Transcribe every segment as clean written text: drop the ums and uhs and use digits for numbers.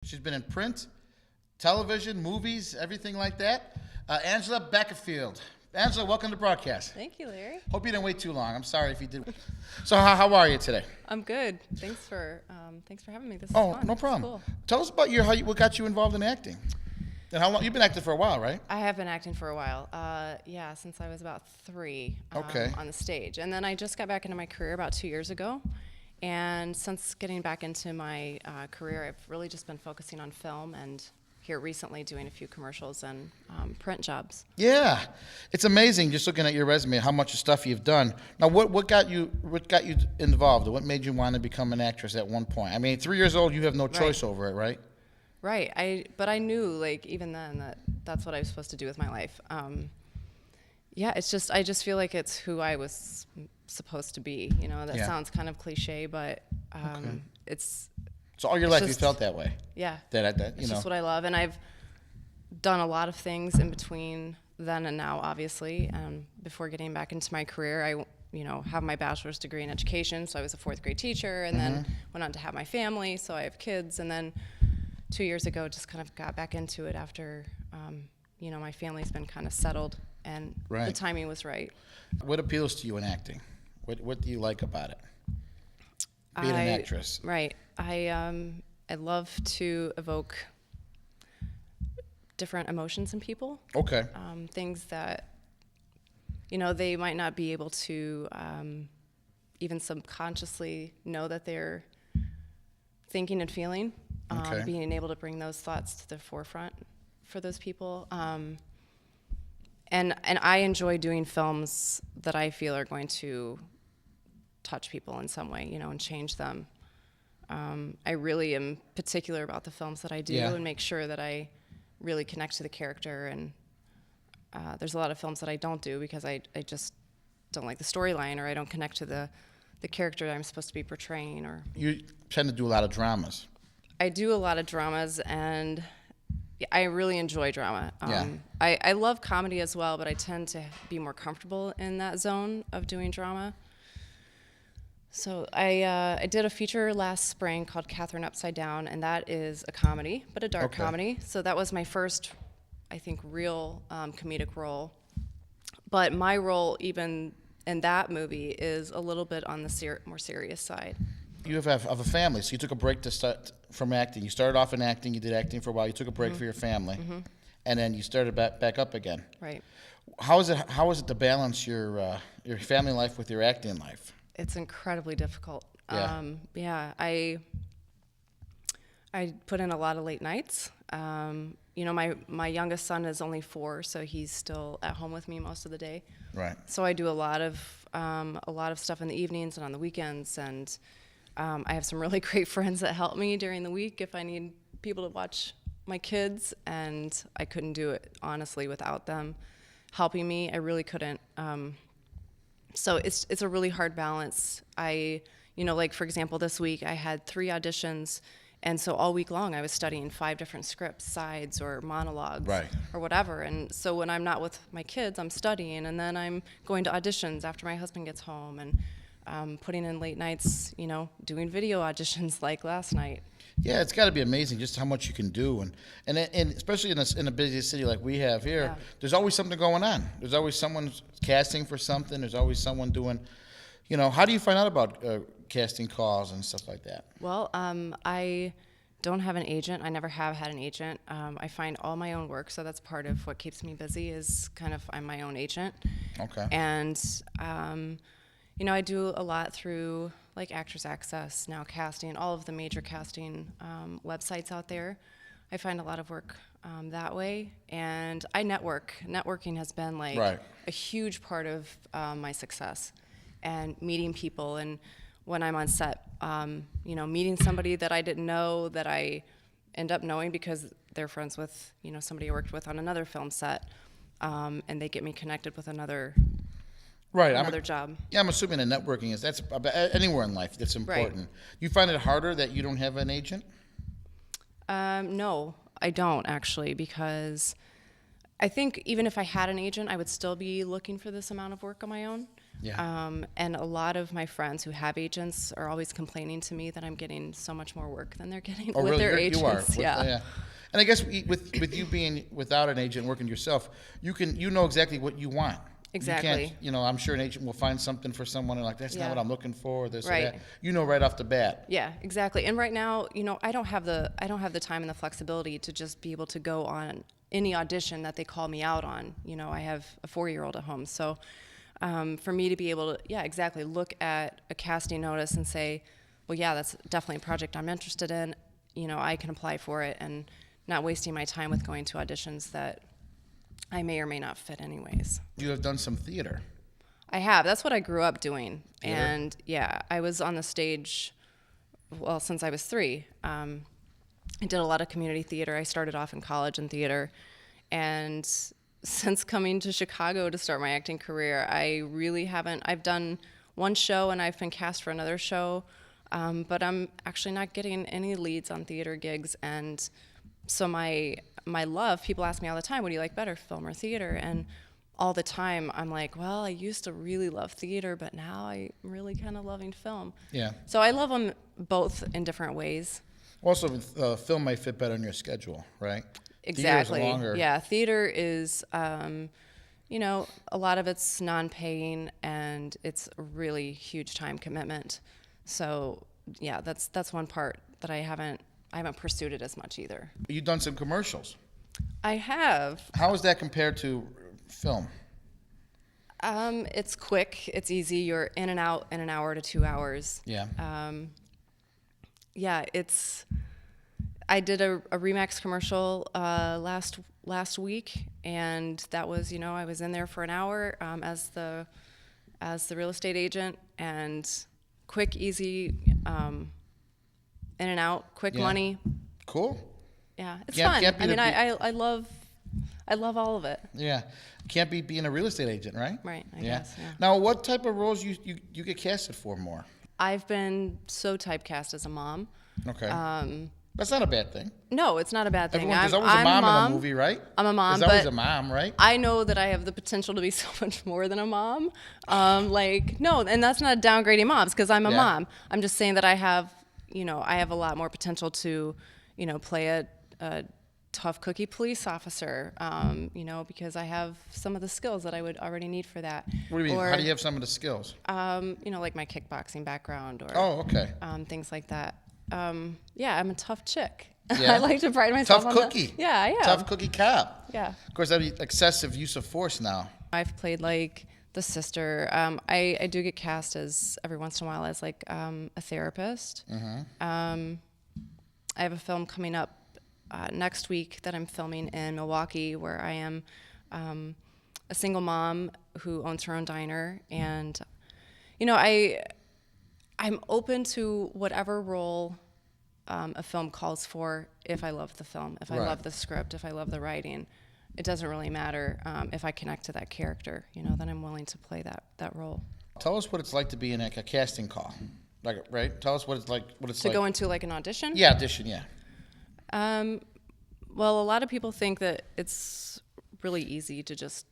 She's been in print, television, movies, everything like that. Angela Beckefeld. Angela, welcome to broadcast. Thank you, Larry. Hope you didn't wait too long. I'm sorry if you did. So how are you today? I'm good. Thanks for having me. This is Oh, fun. no problem. Cool. Tell us about what got you involved in acting. And how long you've been acting for a while, right? I have been acting for a while. Since I was about 3. Okay. On the stage, and then I just got back into my career about 2 years ago. And since getting back into my career, I've really just been focusing on film and here recently doing a few commercials and print jobs. Yeah, it's amazing just looking at your resume how much stuff you've done. Now, what got you involved? What made you want to become an actress at one point? I mean, 3 years old, you have no choice over it, right? Right. But I knew, like, even then that's what I was supposed to do with my life. It's just I just feel like it's who I was supposed to be. You know, that sounds kind of cliche, but it's. So all your life you felt that way. Yeah. It's just what I love, and I've done a lot of things in between then and now, obviously. Before getting back into my career, I have my bachelor's degree in education, so I was a 4th grade teacher, and then went on to have my family, so I have kids, and then 2 years ago just kind of got back into it after my family's been kind of settled, and the timing was right. What appeals to you in acting? What do you like about it? Being an actress. Right. I love to evoke different emotions in people. Okay. Things that, they might not be able to even subconsciously know that they're thinking and feeling. Being able to bring those thoughts to the forefront for those people. And I enjoy doing films that I feel are going to touch people in some way, and change them. I really am particular about the films that I do and make sure that I really connect to the character. And there's a lot of films that I don't do because I just don't like the storyline, or I don't connect to the character that I'm supposed to be portraying. Or You tend to do a lot of dramas. I do a lot of dramas, and I really enjoy drama. I love comedy as well, but I tend to be more comfortable in that zone of doing drama. So I did a feature last spring called Catherine Upside Down, and that is a comedy, but a dark comedy. So that was my first, I think, real comedic role. But my role, even in that movie, is a little bit on the more serious side. You have a family, so you took a break to start from acting. You started off in acting, you did acting for a while, you took a break for your family, and then you started back up again. Right. How is it to balance your family life with your acting life? It's incredibly difficult. Yeah. I put in a lot of late nights. My youngest son is only 4, so he's still at home with me most of the day. Right. So I do a lot of stuff in the evenings and on the weekends, and I have some really great friends that help me during the week if I need people to watch my kids, and I couldn't do it honestly without them helping me. I really couldn't. So it's a really hard balance. Like for example, this week I had 3 auditions, and so all week long I was studying 5 different scripts, sides or monologues, or whatever. And so when I'm not with my kids, I'm studying, and then I'm going to auditions after my husband gets home, and putting in late nights, doing video auditions like last night. Yeah, it's got to be amazing just how much you can do, and especially in a busy city like we have here, there's always something going on. There's always someone casting for something. There's always someone doing, how do you find out about casting calls and stuff like that? Well, I don't have an agent. I never have had an agent. I find all my own work, so that's part of what keeps me busy is kind of I'm my own agent. Okay. And, I do a lot through like Actors Access, Now Casting, all of the major casting websites out there. I find a lot of work that way, and I network. Networking has been like a huge part of my success, and meeting people. And when I'm on set, meeting somebody that I didn't know that I end up knowing because they're friends with somebody I worked with on another film set, and they get me connected with another job. Yeah, I'm assuming that networking that's anywhere in life that's important. Right. You find it harder that you don't have an agent? No, I don't actually, because I think even if I had an agent, I would still be looking for this amount of work on my own. Yeah. And a lot of my friends who have agents are always complaining to me that I'm getting so much more work than they're getting with their agents. You are. With, yeah. And I guess with you being without an agent working yourself, you know exactly what you want. Exactly. You can't, I'm sure an agent will find something for someone and like, that's not what I'm looking for, or this or Right. that. You know right off the bat. Yeah, exactly. And right now, I don't have the time and the flexibility to just be able to go on any audition that they call me out on. I have a 4-year-old at home, so for me to be able to, exactly, look at a casting notice and say, well, yeah, that's definitely a project I'm interested in. I can apply for it, and not wasting my time with going to auditions that I may or may not fit anyways. You have done some theater. I have. That's what I grew up doing. Theater? And I was on the stage, since I was 3. I did a lot of community theater. I started off in college in theater. And since coming to Chicago to start my acting career, I really haven't. I've done one show and I've been cast for another show, but I'm actually not getting any leads on theater gigs. And so my love, people ask me all the time, what do you like better, film or theater? And all the time I'm like, well, I used to really love theater, but now I'm really kind of loving film. Yeah. So I love them both in different ways. Also, film might fit better in your schedule, right? Exactly. Theater is longer. Yeah, theater is, a lot of it's non-paying, and it's a really huge time commitment. So, yeah, that's one part that I haven't pursued it as much either. You've done some commercials. I have. How is that compared to film? It's quick. It's easy. You're in and out in an hour to 2 hours. Yeah. I did a Remax commercial last week, and that was, I was in there for an hour as the real estate agent, and quick, easy, in and out, quick money. Cool. Yeah, it's fun. I love all of it. Yeah, can't beat being a real estate agent, right? Right. I guess. Yeah. Now, what type of roles you get casted for more? I've been so typecast as a mom. Okay. That's not a bad thing. No, it's not a bad thing. There's always a mom in a movie, right? I'm a mom. There's always a mom, right? I know that I have the potential to be so much more than a mom. No, and that's not downgrading moms, because I'm a mom. I'm just saying that I have a lot more potential to, play a tough cookie police officer, because I have some of the skills that I would already need for that. What do you mean? How do you have some of the skills? Like my kickboxing background, or okay. Things like that. I'm a tough chick. Yeah. I like to pride myself on cookie. that. Yeah, I am. Tough cookie cop. Yeah. Of course, that'd be excessive use of force now. I've played like the sister. I do get cast as every once in a while as like a therapist. Mm-hmm. I have a film coming up next week that I'm filming in Milwaukee, where I am a single mom who owns her own diner, and I'm open to whatever role a film calls for. If I love the film, if I love the script, if I love the writing, it doesn't really matter. If I connect to that character, then I'm willing to play that role. Tell us what it's like to be in a casting call, right? Tell us what it's like. To go into like an audition? Yeah, audition. Yeah. Well, a lot of people think that it's really easy to just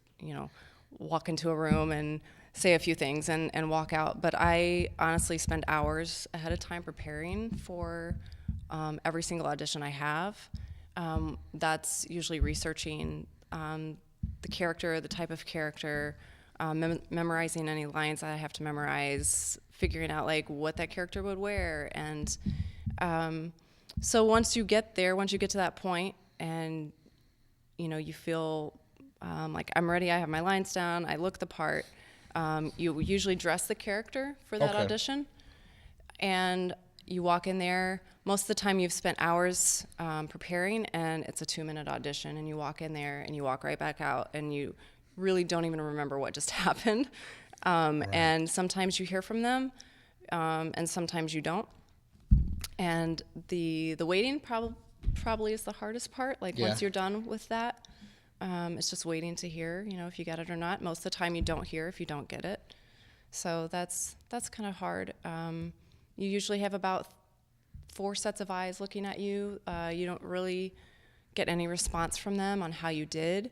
walk into a room and say a few things and walk out. But I honestly spend hours ahead of time preparing for every single audition I have. That's usually researching the character, the type of character, memorizing any lines that I have to memorize, figuring out like what that character would wear. And so once you get to that point and you feel like I'm ready, I have my lines down, I look the part, you usually dress the character for that audition, and you walk in there. Most of the time you've spent hours preparing, and it's a 2-minute audition, and you walk in there and you walk right back out, and you really don't even remember what just happened. And sometimes you hear from them, and sometimes you don't. And the waiting probably is the hardest part. Like once you're done with that, it's just waiting to hear, if you get it or not. Most of the time you don't hear if you don't get it. So that's kind of hard. You usually have about 4 sets of eyes looking at you. You don't really get any response from them on how you did.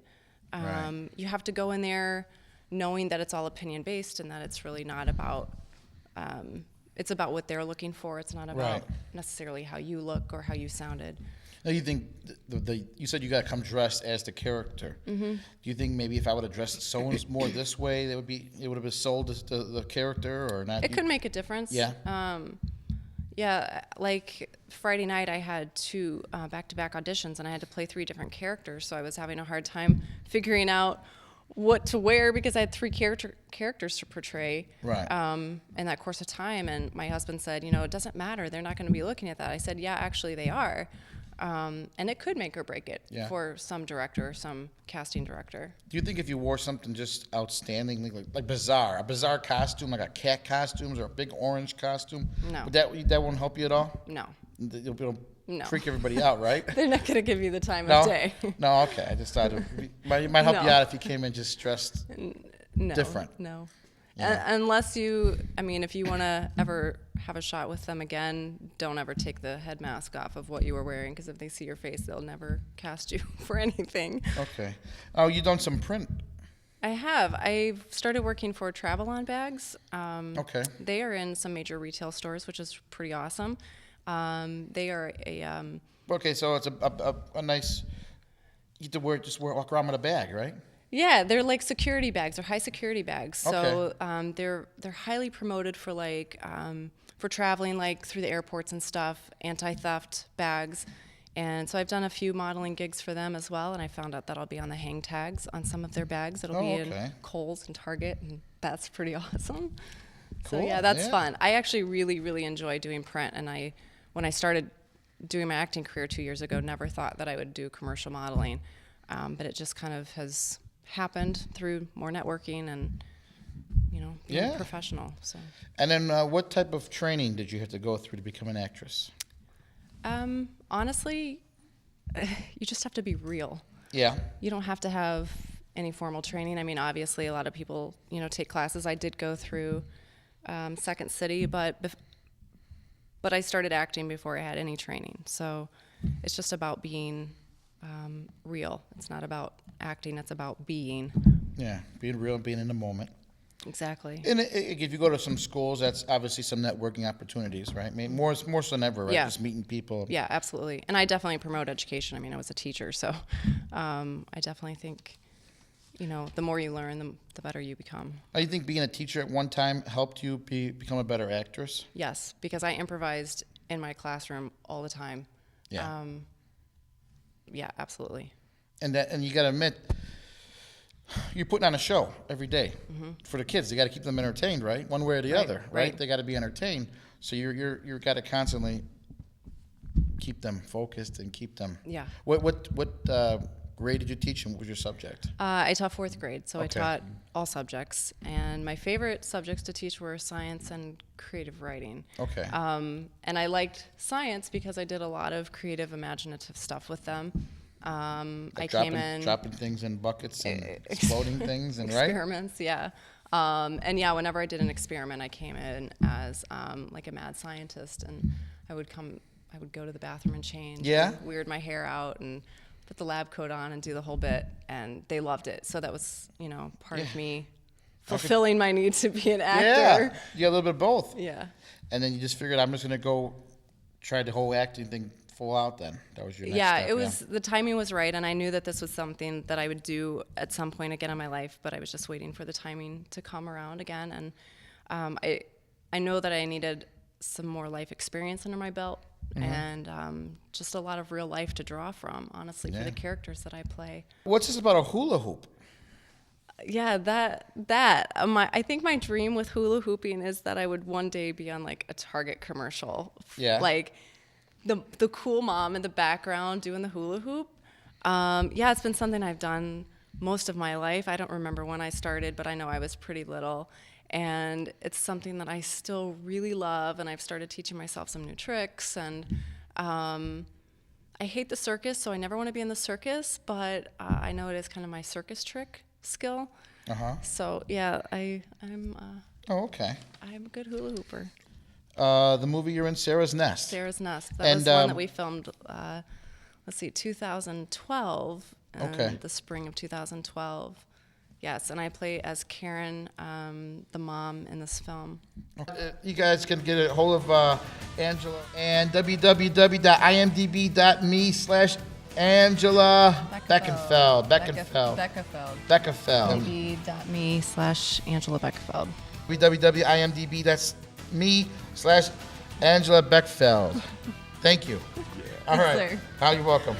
You have to go in there knowing that it's all opinion based and that it's really not about, it's about what they're looking for. It's not about necessarily how you look or how you sounded. Now, you think you said you got to come dressed as the character. Mm-hmm. Do you think maybe if I would have dressed so more this way, it would have been sold as the character or not? It could make a difference. Yeah. Yeah, like Friday night I had 2 back-to-back auditions and I had to play 3 different characters, so I was having a hard time figuring out what to wear because I had 3 characters to portray in that course of time. And my husband said, it doesn't matter. They're not going to be looking at that. I said, yeah, actually they are. And it could make or break it for some director or some casting director. Do you think if you wore something just outstanding, like bizarre, a bizarre costume, like a cat costume or a big orange costume, that won't help you at all? No. It'll freak everybody out, right? They're not going to give you the time of day. No, okay. I just thought it might help you out if you came in just dressed different. No. Yeah. Unless if you want to ever have a shot with them again, don't ever take the head mask off of what you were wearing, because if they see your face, they'll never cast you for anything. Okay. Oh, you've done some print. I have. I've started working for Travel-On Bags. Okay. They are in some major retail stores, which is pretty awesome. They are a... Okay, so it's a nice... You get to walk around with a bag, right? Yeah, they're like security bags. They're high security bags. So they're highly promoted for for traveling through the airports and stuff, anti-theft bags. And so I've done a few modeling gigs for them as well, and I found out that I'll be on the hang tags on some of their bags. It'll be in Kohl's and Target, and that's pretty awesome. Cool. So yeah, that's fun. I actually really, really enjoy doing print, and when I started doing my acting career 2 years ago, never thought that I would do commercial modeling, but it just kind of has happened through more networking and being professional. So. And then what type of training did you have to go through to become an actress? Honestly, you just have to be real. Yeah. You don't have to have any formal training. I mean, obviously a lot of people take classes. I did go through Second City, but I started acting before I had any training. So it's just about being real. It's not about acting, it's about being. Yeah, being real and being in the moment. Exactly. And if you go to some schools, that's obviously some networking opportunities, right? I mean, more so than ever, right? Just meeting people. Yeah, absolutely. And I definitely promote education. I mean, I was a teacher, so I definitely think, the more you learn, the better you become. Do you think being a teacher at one time helped you become a better actress? Yes, because I improvised in my classroom all the time. Yeah. Yeah, absolutely. And you got to admit, you're putting on a show every day for the kids. You got to keep them entertained, right? One way or the other, right? They got to be entertained. So you're got to constantly keep them focused and keep them. Yeah. What grade did you teach and what was your subject? I taught 4th grade, so I taught all subjects. And my favorite subjects to teach were science and creative writing. Okay. And I liked science because I did a lot of creative, imaginative stuff with them. I came in dropping things in buckets and exploding things and experiments, yeah. And yeah, whenever I did an experiment, I came in as like a mad scientist, and I would go to the bathroom and change. Yeah. And weird my hair out and put the lab coat on and do the whole bit, and they loved it. So that was part of me fulfilling my need to be an actor. Yeah, a little bit of both. Yeah. And then you just figured I'm just gonna go try the whole acting thing full out then. That was your next step. It was, the timing was right, and I knew that this was something that I would do at some point again in my life, but I was just waiting for the timing to come around again. And I know that I needed some more life experience under my belt, and just a lot of real life to draw from, honestly, for the characters that I play. What's this about a hula hoop? Yeah, I think my dream with hula hooping is that I would one day be on like a Target commercial. Yeah. Like the cool mom in the background doing the hula hoop. It's been something I've done most of my life. I don't remember when I started, but I know I was pretty little. And it's something that I still really love, and I've started teaching myself some new tricks. And I hate the circus, so I never want to be in the circus, but I know it is kind of my circus trick skill. So yeah, I'm okay. I'm a good hula hooper. The movie you're in, Sarah's Nest. Sarah's Nest. That was the one that we filmed, 2012. Okay. The spring of 2012. Yes, and I play as Karen, the mom in this film. You guys can get a hold of Angela and www.imdb.me/Angela Beckefeld. Beckefeld. imdb.me/Angela Beckefeld. www.imdb. That's me/Angela Beckefeld. Thank you. All right. Sir. You're welcome.